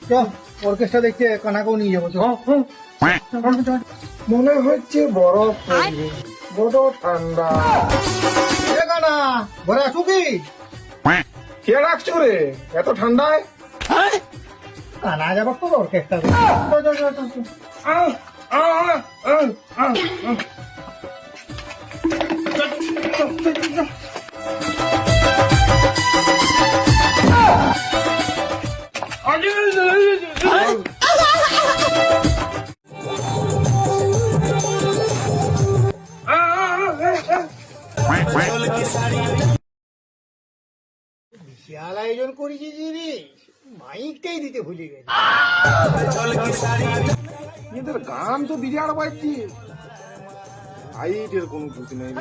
চ অর্কেস্ট্রা দেখতে কানাকেও নিয়ে যাবো। মনে হচ্ছে বরফ পড়বে, বড় ঠান্ডা। কানা ঘরে আসু কি? কে রাখছো রে এত ঠান্ডায়? কানা যাবার তো অর্কেস্ট্রা। বিশাল আয়োজন করেছি রে, মাইকটাই দিতে ভুলে গেছি। এদের গান তো বিরাট বাজছে, লাইটের কোনো ঠিক নেই।